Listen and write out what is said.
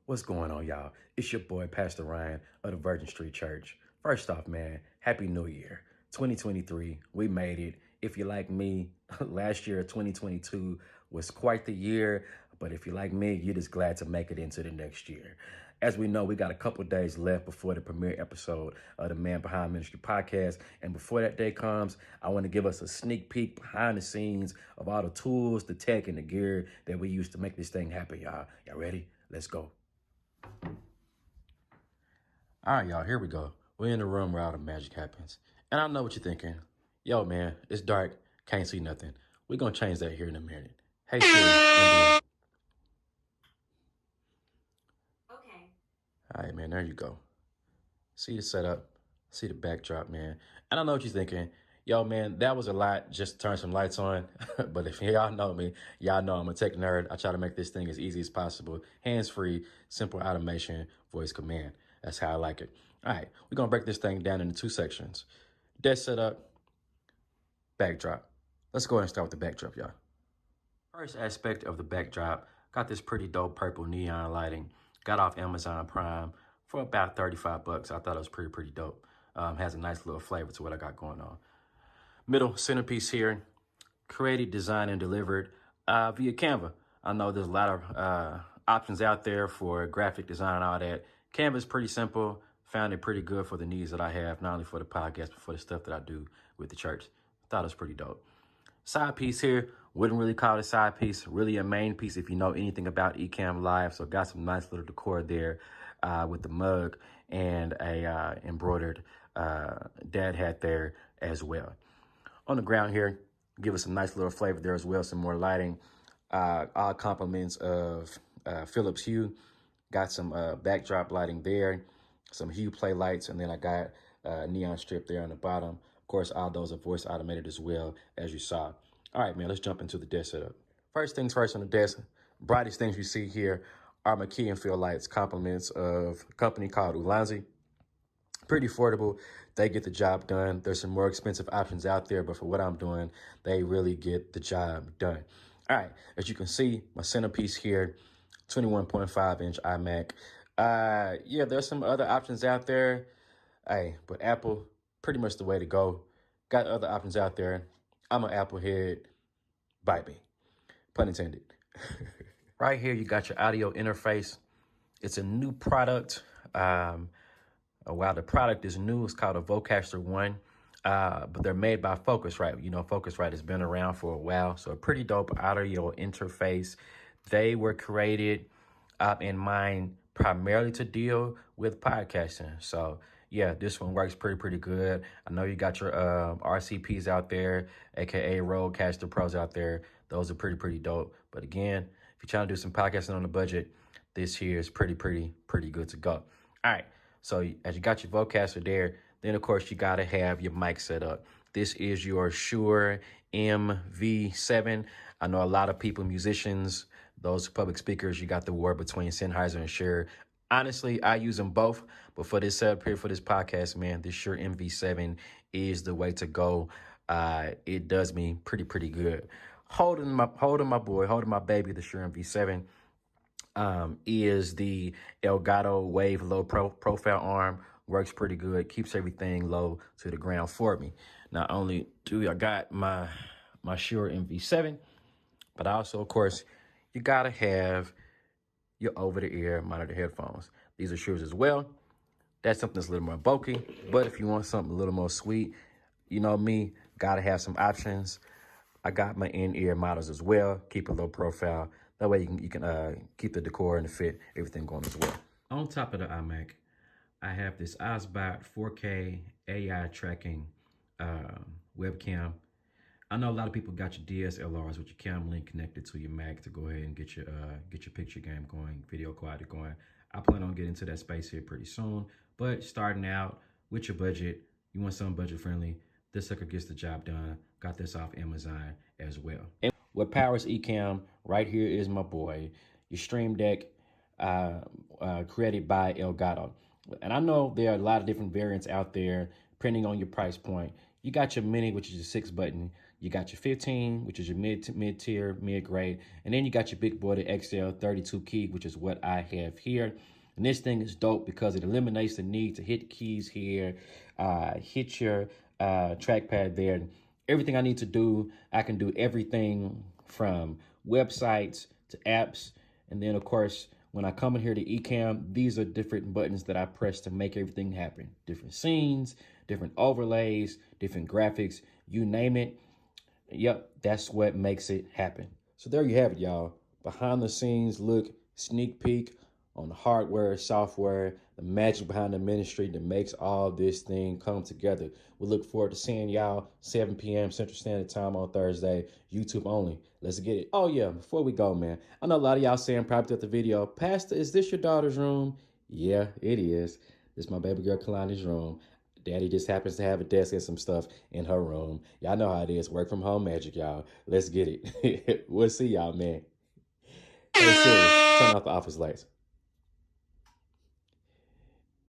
What's going on, y'all? It's your boy, Pastor Ryan of the Virgin Street Church. First off, man, Happy New Year. 2023, we made it. If you're like me, last year, 2022, was quite the year. But if you're like me, you're just glad to make it into the next year. As we know, we got a couple days left before the premiere episode of the Man Behind Ministry podcast. And before that day comes, I want to give us a sneak peek behind the scenes of all the tools, the tech, and the gear that we use to make this thing happen, y'all. Y'all ready? Let's go. All right, y'all, here we go. We're in the room where all the magic happens. And I know what you're thinking. Yo, man, it's dark. Can't see nothing. We're going to change that here in a minute. Hey, Siri, NBN. Okay. All right, man, there you go. See the setup. See the backdrop, man. And I know what you're thinking. Yo, man, that was a lot just to turn some lights on. But if y'all know me, y'all know I'm a tech nerd. I try to make this thing as easy as possible. Hands-free, simple automation, voice command. That's how I like it. All right, we're going to break this thing down into two sections. Desk setup, backdrop. Let's go ahead and start with the backdrop, y'all. First aspect of the backdrop, got this pretty dope purple neon lighting. Got off Amazon Prime for about 35 bucks. I thought it was pretty dope. Has a nice little flavor to what I got going on. Middle centerpiece here, created, designed, and delivered via Canva. I know there's a lot of options out there for graphic design and all that. Canva is pretty simple. Found it pretty good for the needs that I have, not only for the podcast, but for the stuff that I do with the church. Thought it was pretty dope. Side piece here, wouldn't really call it a side piece, really a main piece if you know anything about Ecamm Live. So got some nice little decor there with the mug and a embroidered dad hat there as well. On the ground here, give us some nice little flavor there as well, some more lighting. All compliments of Philips Hue. Got some backdrop lighting there, some Hue play lights, and then I got a neon strip there on the bottom. Of course, all those are voice automated as well, as you saw. All right, man, let's jump into the desk setup. First things first on the desk, brightest things you see here are my key and fill lights, compliments of a company called Ulanzi. Pretty affordable. They get the job done. There's some more expensive options out there, but for what I'm doing, they really get the job done. All right, as you can see, my centerpiece here, 21.5-inch iMac. Yeah, there's some other options out there. Hey, but Apple, pretty much the way to go. Got other options out there. I'm an Apple head. Bite me. Pun intended. Right here, you got your audio interface. It's a new product. While the product is new, it's called a Vocaster One, but they're made by Focusrite. You know, Focusrite has been around for a while, so a pretty dope audio interface. They were created in mind primarily to deal with podcasting. So yeah, this one works pretty good. I know you got your RCPs out there, aka Rodecaster Pros out there. Those are pretty dope. But again, if you're trying to do some podcasting on a budget, this here is pretty good to go. All right. So as you got your Vocaster there, then of course you got to have your mic set up. This is your Shure MV7. I know a lot of people, musicians, those public speakers, you got the war between Sennheiser and Shure. Honestly, I use them both, but for this setup here, for this podcast, man, this Shure MV7 is the way to go. It does me pretty good. Holding my baby, the Shure MV7. Is the Elgato Wave low profile arm. Works pretty good. Keeps everything low to the ground for me. Not only do I got my Shure MV7, but also, of course, you gotta have your over-the-ear monitor headphones. These are Shure's as well. That's something that's a little more bulky, but if you want something a little more sweet, you know me, gotta have some options. I got my in-ear models as well. Keep a low profile. That way you can keep the decor and the fit, everything going as well. On top of the iMac, I have this Osbot 4K AI tracking webcam. I know a lot of people got your DSLRs with your cam link connected to your Mac to go ahead and get your picture game going, video quality going. I plan on getting into that space here pretty soon. But starting out with your budget, you want something budget friendly. This sucker gets the job done. Got this off Amazon as well. And what powers Ecamm right here is my boy, your Stream Deck, created by Elgato. And I know there are a lot of different variants out there, depending on your price point. You got your Mini, which is a 6-button. You got your 15, which is your mid tier, mid grade, and then you got your big boy, the XL 32 key, which is what I have here. And this thing is dope because it eliminates the need to hit keys here, hit your trackpad there. Everything I need to do, I can do everything from websites to apps. And then, of course, when I come in here to Ecamm, these are different buttons that I press to make everything happen. Different scenes, different overlays, different graphics, you name it. Yep, that's what makes it happen. So there you have it, y'all. Behind the scenes look, sneak peek on the hardware, software, the magic behind the ministry that makes all this thing come together. We look forward to seeing y'all 7 p.m. Central Standard Time on Thursday, YouTube only. Let's get it. Oh yeah, before we go, man, I know a lot of y'all saying probably at the video, Pastor, is this your daughter's room? Yeah, it is. This is my baby girl Kalani's room. Daddy just happens to have a desk and some stuff in her room. Y'all know how it is. Work from home magic, y'all. Let's get it. We'll see y'all, man. Hey, serious. Turn off the office lights.